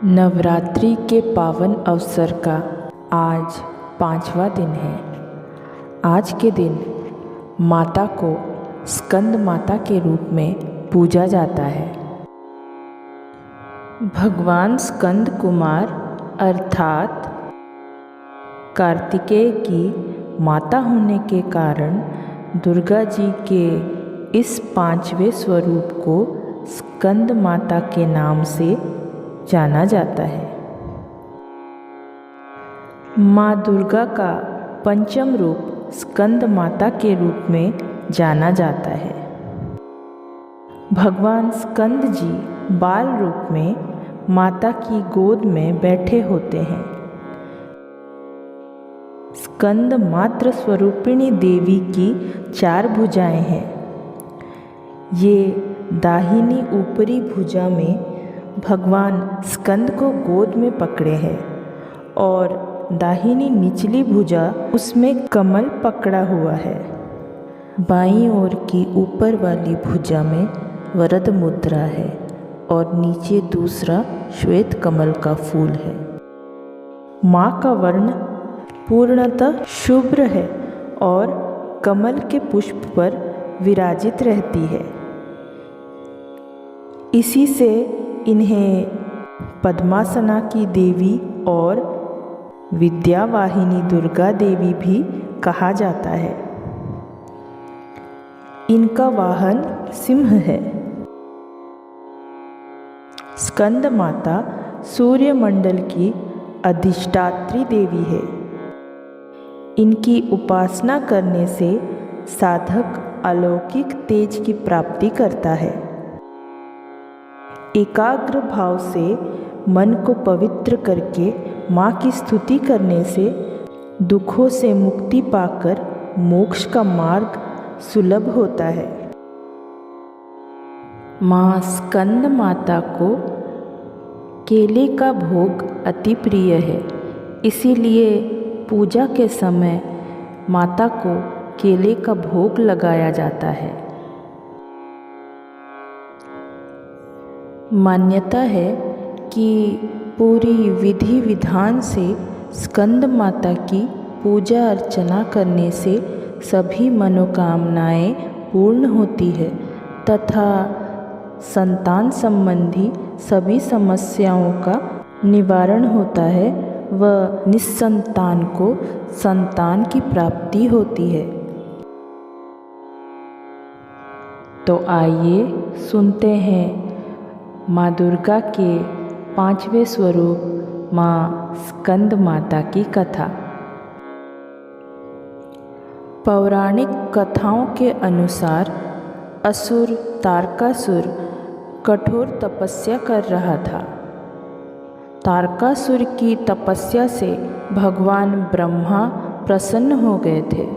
नवरात्रि के पावन अवसर का आज 5वां दिन है। आज के दिन माता को स्कंद माता के रूप में पूजा जाता है। भगवान स्कंद कुमार अर्थात कार्तिकेय की माता होने के कारण दुर्गा जी के इस 5वें स्वरूप को स्कंद माता के नाम से जाना जाता है। माँ दुर्गा का पंचम रूप स्कंद माता के रूप में जाना जाता है। भगवान स्कंद जी बाल रूप में माता की गोद में बैठे होते हैं। स्कंद मात्र स्वरूपिणी देवी की 4 भुजाएं हैं। ये दाहिनी ऊपरी भुजा में भगवान स्कंद को गोद में पकड़े हैं और दाहिनी निचली भुजा उसमें कमल पकड़ा हुआ है। बाईं ओर की ऊपर वाली भुजा में वरद मुद्रा है और नीचे दूसरा श्वेत कमल का फूल है। माँ का वर्ण पूर्णतः शुभ्र है और कमल के पुष्प पर विराजित रहती है। इसी से इन्हें पद्मासना की देवी और विद्यावाहिनी दुर्गा देवी भी कहा जाता है। इनका वाहन सिंह है। स्कंद माता सूर्य मंडल की अधिष्ठात्री देवी है। इनकी उपासना करने से साधक अलौकिक तेज की प्राप्ति करता है। एकाग्र भाव से मन को पवित्र करके माँ की स्तुति करने से दुखों से मुक्ति पाकर मोक्ष का मार्ग सुलभ होता है। माँ स्कंद माता को केले का भोग अति प्रिय है। इसीलिए पूजा के समय माता को केले का भोग लगाया जाता है। मान्यता है कि पूरी विधि विधान से स्कंद माता की पूजा अर्चना करने से सभी मनोकामनाएं पूर्ण होती है तथा संतान संबंधी सभी समस्याओं का निवारण होता है व निस्संतान को संतान की प्राप्ति होती है। तो आइए सुनते हैं माँ दुर्गा के 5वें स्वरूप माँ स्कंद माता की कथा। पौराणिक कथाओं के अनुसार असुर तारकासुर कठोर तपस्या कर रहा था। तारकासुर की तपस्या से भगवान ब्रह्मा प्रसन्न हो गए थे।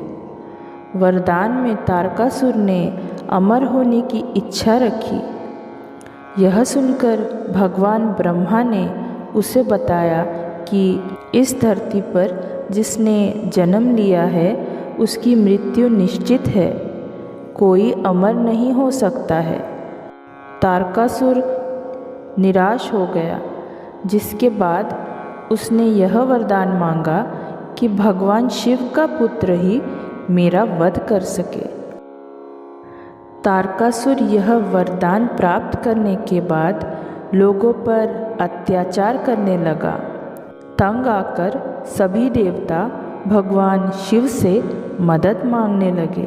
वरदान में तारकासुर ने अमर होने की इच्छा रखी। यह सुनकर भगवान ब्रह्मा ने उसे बताया कि इस धरती पर जिसने जन्म लिया है उसकी मृत्यु निश्चित है, कोई अमर नहीं हो सकता है। तारकासुर निराश हो गया, जिसके बाद उसने यह वरदान मांगा कि भगवान शिव का पुत्र ही मेरा वध कर सके। तारकासुर यह वरदान प्राप्त करने के बाद लोगों पर अत्याचार करने लगा। तंग आकर सभी देवता भगवान शिव से मदद मांगने लगे।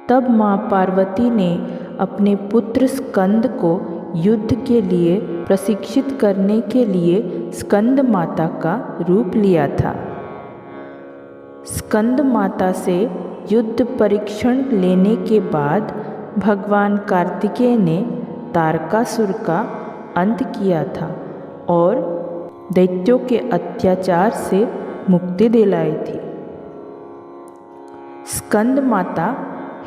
तब माँ पार्वती ने अपने पुत्र स्कंद को युद्ध के लिए प्रशिक्षित करने के लिए स्कंद माता का रूप लिया था। स्कंद माता से युद्ध परीक्षण लेने के बाद भगवान कार्तिकेय ने तारकासुर का अंत किया था और दैत्यों के अत्याचार से मुक्ति दिलाई थी। स्कंद माता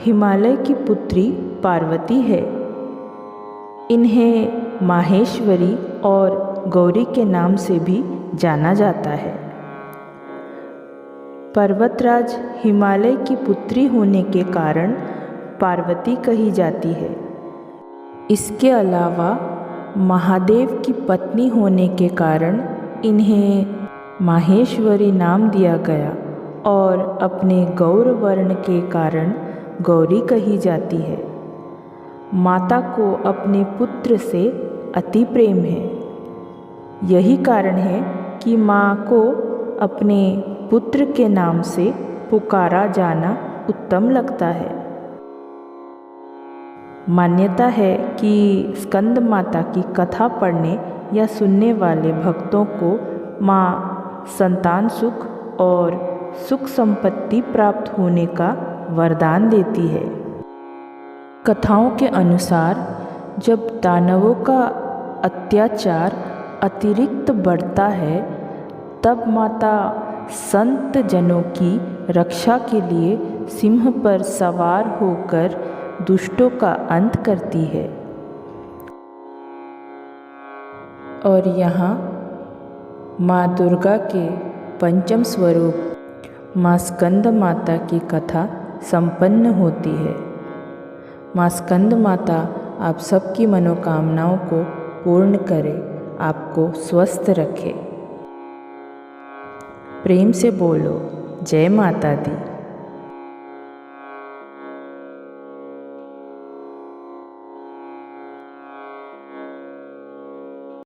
हिमालय की पुत्री पार्वती है। इन्हें माहेश्वरी और गौरी के नाम से भी जाना जाता है। पर्वतराज हिमालय की पुत्री होने के कारण पार्वती कही जाती है। इसके अलावा महादेव की पत्नी होने के कारण इन्हें माहेश्वरी नाम दिया गया और अपने गौर वर्ण के कारण गौरी कही जाती है। माता को अपने पुत्र से अति प्रेम है। यही कारण है कि माँ को अपने पुत्र के नाम से पुकारा जाना उत्तम लगता है। मान्यता है कि स्कंद माता की कथा पढ़ने या सुनने वाले भक्तों को माँ संतान सुख और सुख संपत्ति प्राप्त होने का वरदान देती है। कथाओं के अनुसार जब दानवों का अत्याचार अतिरिक्त बढ़ता है तब माता संत जनों की रक्षा के लिए सिंह पर सवार होकर दुष्टों का अंत करती है। और यहाँ माँ दुर्गा के पंचम स्वरूप माँ स्कंद माता की कथा संपन्न होती है। माँ स्कंद माता आप सबकी मनोकामनाओं को पूर्ण करे, आपको स्वस्थ रखे। प्रेम से बोलो जय माता दी।